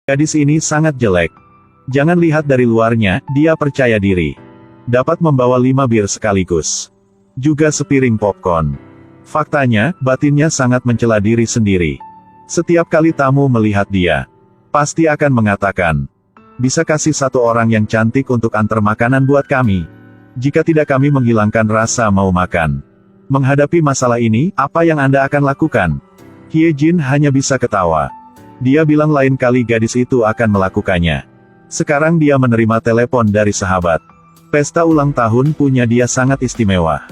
Gadis ini sangat jelek. Jangan lihat dari luarnya, dia percaya diri. Dapat membawa 5 bir sekaligus. Juga sepiring popcorn. Faktanya, batinnya sangat mencela diri sendiri. Setiap kali tamu melihat dia, pasti akan mengatakan, bisa kasih satu orang yang cantik untuk antar makanan buat kami. Jika tidak kami menghilangkan rasa mau makan. Menghadapi masalah ini, apa yang Anda akan lakukan? Hye Jin hanya bisa ketawa. Dia bilang lain kali gadis itu akan melakukannya. Sekarang dia menerima telepon dari sahabat. Pesta ulang tahun punya dia sangat istimewa.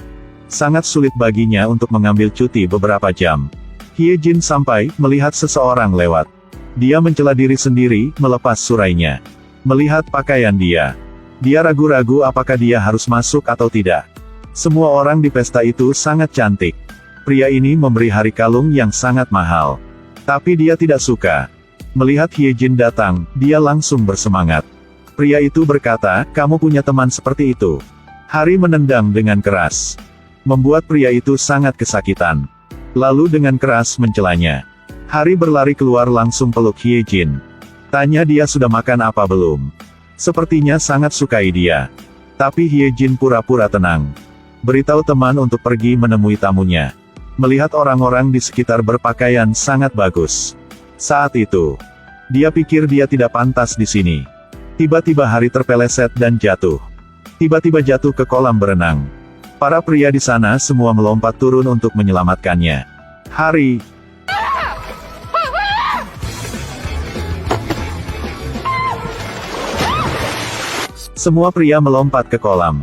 Sangat sulit baginya untuk mengambil cuti beberapa jam. Hye Jin sampai, melihat seseorang lewat. Dia mencela diri sendiri, melepas surainya. Melihat pakaian dia. Dia ragu-ragu apakah dia harus masuk atau tidak. Semua orang di pesta itu sangat cantik. Pria ini memberi hari kalung yang sangat mahal. Tapi dia tidak suka. Melihat Hye Jin datang, dia langsung bersemangat. Pria itu berkata, kamu punya teman seperti itu. Hari menendang dengan keras. Membuat pria itu sangat kesakitan. Lalu dengan keras mencelanya. Hari berlari keluar langsung peluk Hye Jin. Tanya dia sudah makan apa belum. Sepertinya sangat sukai dia. Tapi Hye Jin pura-pura tenang. Beritahu teman untuk pergi menemui tamunya. Melihat orang-orang di sekitar berpakaian sangat bagus. Saat itu, dia pikir dia tidak pantas di sini. Tiba-tiba Hari terpeleset dan jatuh. Tiba-tiba jatuh ke kolam berenang. Para pria di sana semua melompat turun untuk menyelamatkannya. Hari. Semua pria melompat ke kolam.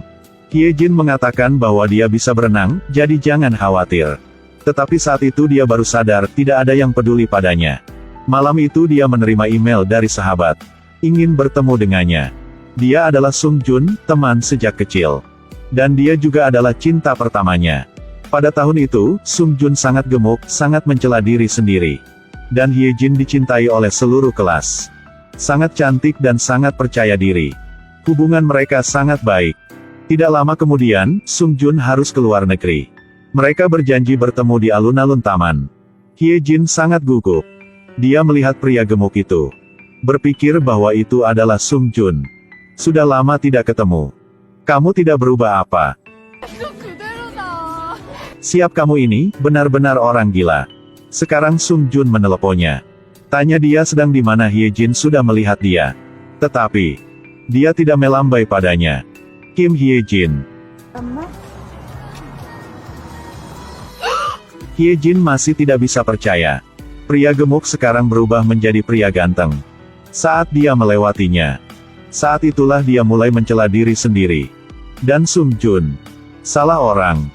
Hye Jin mengatakan bahwa dia bisa berenang, jadi jangan khawatir. Tetapi saat itu dia baru sadar, tidak ada yang peduli padanya. Malam itu dia menerima email dari sahabat. Ingin bertemu dengannya. Dia adalah Sung Jun, teman sejak kecil. Dan dia juga adalah cinta pertamanya. Pada tahun itu, Sung Jun sangat gemuk, sangat mencela diri sendiri. Dan Hye Jin dicintai oleh seluruh kelas. Sangat cantik dan sangat percaya diri. Hubungan mereka sangat baik. Tidak lama kemudian, Sung Jun harus keluar negeri. Mereka berjanji bertemu di alun-alun taman. Hye Jin sangat gugup. Dia melihat pria gemuk itu. Berpikir bahwa itu adalah Sung Jun. Sudah lama tidak ketemu. Kamu tidak berubah apa? Siap kamu ini, benar-benar orang gila. Sekarang Sung Jun meneleponnya. Tanya dia sedang di mana. Hye Jin sudah melihat dia. Tetapi, dia tidak melambai padanya. Kim Hye Jin. Hye Jin masih tidak bisa percaya. Pria gemuk sekarang berubah menjadi pria ganteng. Saat dia melewatinya. Saat itulah dia mulai mencela diri sendiri. Dan Sung Jun. Salah orang.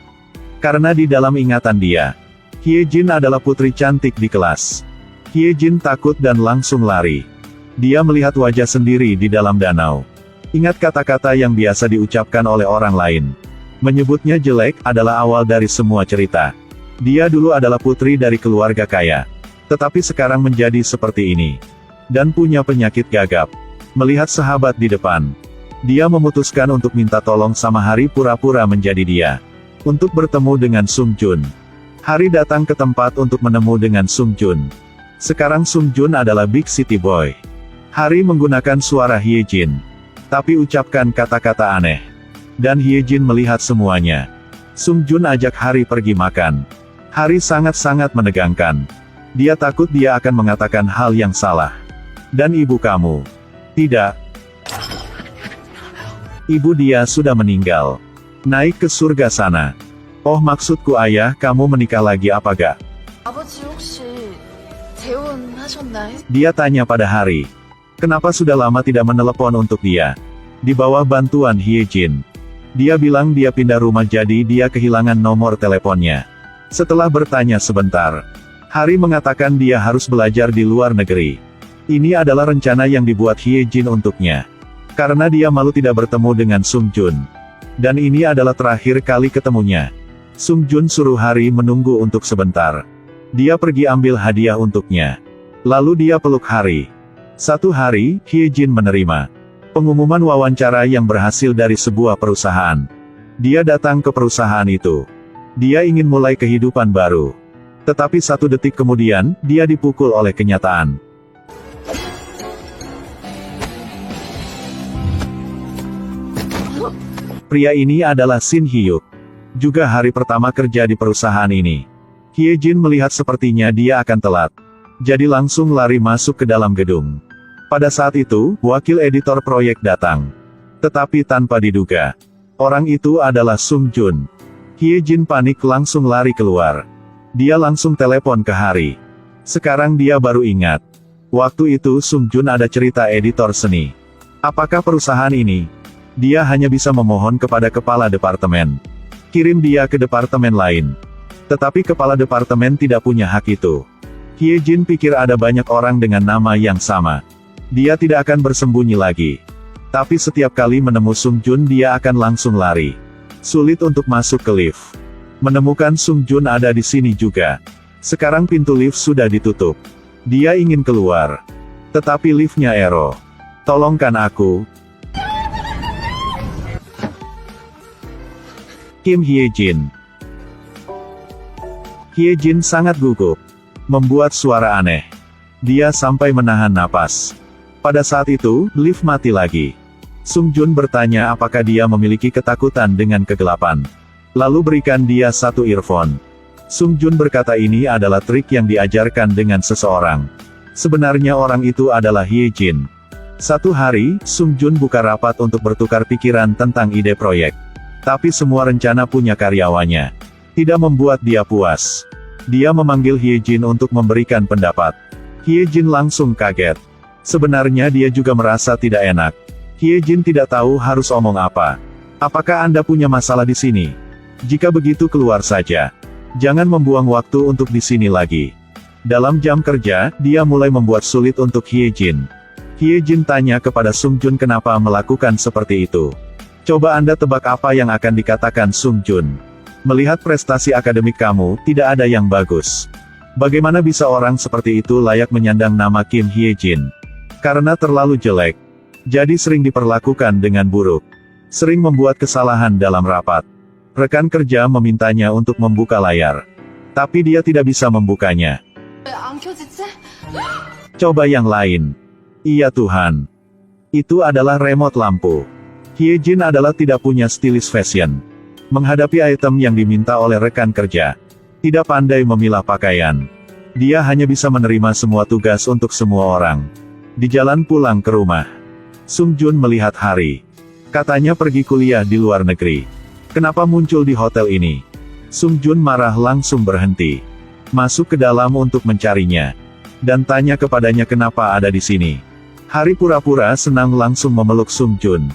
Karena di dalam ingatan dia, Hye Jin adalah putri cantik di kelas. Hye Jin takut dan langsung lari. Dia melihat wajah sendiri di dalam danau. Ingat kata-kata yang biasa diucapkan oleh orang lain. Menyebutnya jelek adalah awal dari semua cerita. Dia dulu adalah putri dari keluarga kaya. Tetapi sekarang menjadi seperti ini. Dan punya penyakit gagap. Melihat sahabat di depan. Dia memutuskan untuk minta tolong sama Hari pura-pura menjadi dia. Untuk bertemu dengan Sung Jun. Hari datang ke tempat untuk menemu dengan Sung Jun. Sekarang Sung Jun adalah big city boy. Hari menggunakan suara Hye Jin. Tapi ucapkan kata-kata aneh. Dan Hye Jin melihat semuanya. Sung Jun ajak Hari pergi makan. Hari sangat-sangat menegangkan. Dia takut dia akan mengatakan hal yang salah. Dan ibu kamu. Tidak. Ibu dia sudah meninggal. Naik ke surga sana. Oh maksudku ayah, kamu menikah lagi apa gak? Dia tanya pada Hari. Kenapa sudah lama tidak menelepon untuk dia? Di bawah bantuan Hye Jin. Dia bilang dia pindah rumah jadi dia kehilangan nomor teleponnya. Setelah bertanya sebentar, Hari mengatakan dia harus belajar di luar negeri. Ini adalah rencana yang dibuat Hye Jin untuknya. Karena dia malu tidak bertemu dengan Sung Jun. Dan ini adalah terakhir kali ketemunya. Sung Jun suruh Hari menunggu untuk sebentar. Dia pergi ambil hadiah untuknya. Lalu dia peluk Hari. Satu hari, Hye Jin menerima pengumuman wawancara yang berhasil dari sebuah perusahaan. Dia datang ke perusahaan itu. Dia ingin mulai kehidupan baru. Tetapi 1 detik kemudian, dia dipukul oleh kenyataan. Pria ini adalah Shin Hyuk. Juga hari pertama kerja di perusahaan ini. Hye Jin melihat sepertinya dia akan telat. Jadi langsung lari masuk ke dalam gedung. Pada saat itu, wakil editor proyek datang. Tetapi tanpa diduga. Orang itu adalah Sung Jun. Hye Jin panik langsung lari keluar. Dia langsung telepon ke Hari. Sekarang dia baru ingat. Waktu itu Sung Jun ada cerita editor seni. Apakah perusahaan ini? Dia hanya bisa memohon kepada kepala departemen. Kirim dia ke departemen lain. Tetapi kepala departemen tidak punya hak itu. Hye Jin pikir ada banyak orang dengan nama yang sama. Dia tidak akan bersembunyi lagi. Tapi setiap kali menemu Sung Jun dia akan langsung lari. Sulit untuk masuk ke lift. Menemukan Sung Jun ada di sini juga. Sekarang pintu lift sudah ditutup. Dia ingin keluar. Tetapi liftnya error. Tolongkan aku. Kim Hye Jin. Hye Jin sangat gugup. Membuat suara aneh. Dia sampai menahan napas. Pada saat itu, lift mati lagi. Sung Jun bertanya apakah dia memiliki ketakutan dengan kegelapan. Lalu berikan dia satu earphone. Sung Jun berkata ini adalah trik yang diajarkan dengan seseorang. Sebenarnya orang itu adalah Hye Jin. Satu hari, Sung Jun buka rapat untuk bertukar pikiran tentang ide proyek. Tapi semua rencana punya karyawannya. Tidak membuat dia puas. Dia memanggil Hye Jin untuk memberikan pendapat. Hye Jin langsung kaget. Sebenarnya dia juga merasa tidak enak. Hye Jin tidak tahu harus omong apa. Apakah Anda punya masalah di sini? Jika begitu keluar saja. Jangan membuang waktu untuk di sini lagi. Dalam jam kerja, dia mulai membuat sulit untuk Hye Jin. Hye Jin tanya kepada Sung Jun kenapa melakukan seperti itu. Coba Anda tebak apa yang akan dikatakan Sung Jun. Melihat prestasi akademik kamu, tidak ada yang bagus. Bagaimana bisa orang seperti itu layak menyandang nama Kim Hye Jin? Karena terlalu jelek. Jadi sering diperlakukan dengan buruk. Sering membuat kesalahan dalam rapat. Rekan kerja memintanya untuk membuka layar. Tapi dia tidak bisa membukanya. Coba yang lain. Iya Tuhan. Itu adalah remote lampu. Hye Jin adalah tidak punya stylist fashion. Menghadapi item yang diminta oleh rekan kerja. Tidak pandai memilah pakaian. Dia hanya bisa menerima semua tugas untuk semua orang. Di jalan pulang ke rumah. Sung Jun melihat Hari. Katanya pergi kuliah di luar negeri. Kenapa muncul di hotel ini? Sung Jun marah langsung berhenti. Masuk ke dalam untuk mencarinya. Dan tanya kepadanya kenapa ada di sini. Hari pura-pura senang langsung memeluk Sung Jun.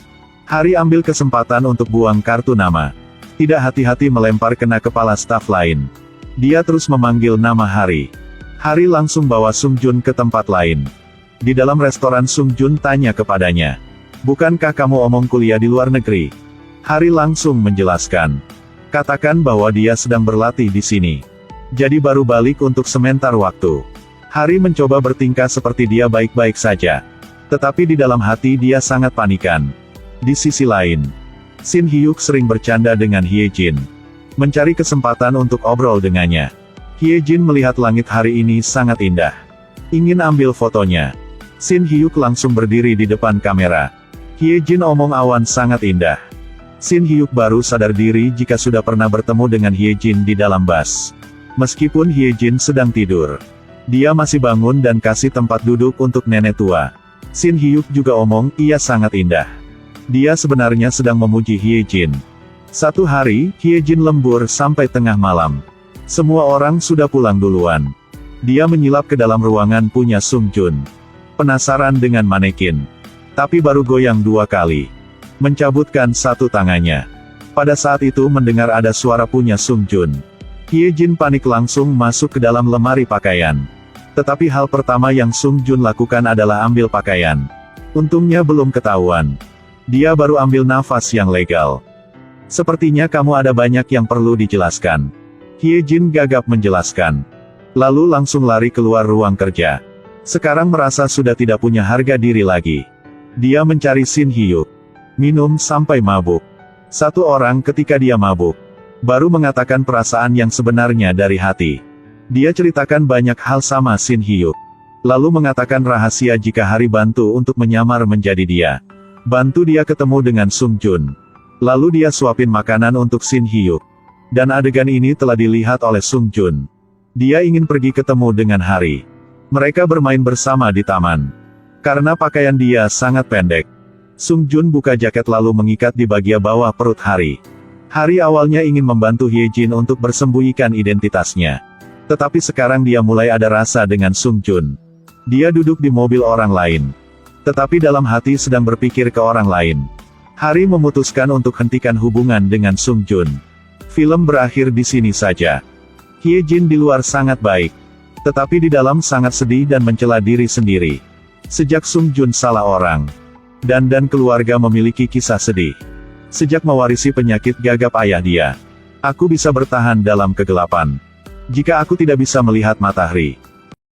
Hari ambil kesempatan untuk buang kartu nama. Tidak hati-hati melempar kena kepala staf lain. Dia terus memanggil nama Hari. Hari langsung bawa Sung Jun ke tempat lain. Di dalam restoran Sung Jun tanya kepadanya. Bukankah kamu omong kuliah di luar negeri? Hari langsung menjelaskan. Katakan bahwa dia sedang berlatih di sini. Jadi baru balik untuk sementar waktu. Hari mencoba bertingkah seperti dia baik-baik saja. Tetapi di dalam hati dia sangat panikan. Di sisi lain, Shin Hyuk sering bercanda dengan Hye Jin. Mencari kesempatan untuk obrol dengannya. Hye Jin melihat langit hari ini sangat indah. Ingin ambil fotonya. Shin Hyuk langsung berdiri di depan kamera. Hye Jin omong awan sangat indah. Shin Hyuk baru sadar diri jika sudah pernah bertemu dengan Hye Jin di dalam bus. Meskipun Hye Jin sedang tidur. Dia masih bangun dan kasih tempat duduk untuk nenek tua. Shin Hyuk juga omong, ia sangat indah. Dia sebenarnya sedang memuji Hye Jin. Satu hari, Hye Jin lembur sampai tengah malam. Semua orang sudah pulang duluan. Dia menyilap ke dalam ruangan punya Sung Jun. Penasaran dengan manekin. Tapi baru goyang 2 kali. Mencabutkan satu tangannya. Pada saat itu mendengar ada suara punya Sung Jun. Hye Jin panik langsung masuk ke dalam lemari pakaian. Tetapi hal pertama yang Sung Jun lakukan adalah ambil pakaian. Untungnya belum ketahuan. Dia baru ambil nafas yang legal. Sepertinya kamu ada banyak yang perlu dijelaskan. Hye Jin gagap menjelaskan. Lalu langsung lari keluar ruang kerja. Sekarang merasa sudah tidak punya harga diri lagi. Dia mencari Shin Hyuk. Minum sampai mabuk. Satu orang ketika dia mabuk. Baru mengatakan perasaan yang sebenarnya dari hati. Dia ceritakan banyak hal sama Shin Hyuk. Lalu mengatakan rahasia jika Hari bantu untuk menyamar menjadi dia. Bantu dia ketemu dengan Sung Jun. Lalu dia suapin makanan untuk Shin Hyuk. Dan adegan ini telah dilihat oleh Sung Jun. Dia ingin pergi ketemu dengan Hari. Mereka bermain bersama di taman. Karena pakaian dia sangat pendek, Sung Jun buka jaket lalu mengikat di bagian bawah perut Hari. Hari awalnya ingin membantu Hye Jin untuk bersembunyikan identitasnya. Tetapi sekarang dia mulai ada rasa dengan Sung Jun. Dia duduk di mobil orang lain. Tetapi dalam hati sedang berpikir ke orang lain. Hari memutuskan untuk hentikan hubungan dengan Sung Jun. Film berakhir di sini saja. Hye Jin di luar sangat baik. Tetapi di dalam sangat sedih dan mencela diri sendiri. Sejak Sung Jun salah orang. Dan keluarga memiliki kisah sedih. Sejak mewarisi penyakit gagap ayah dia. Aku bisa bertahan dalam kegelapan. Jika aku tidak bisa melihat matahari.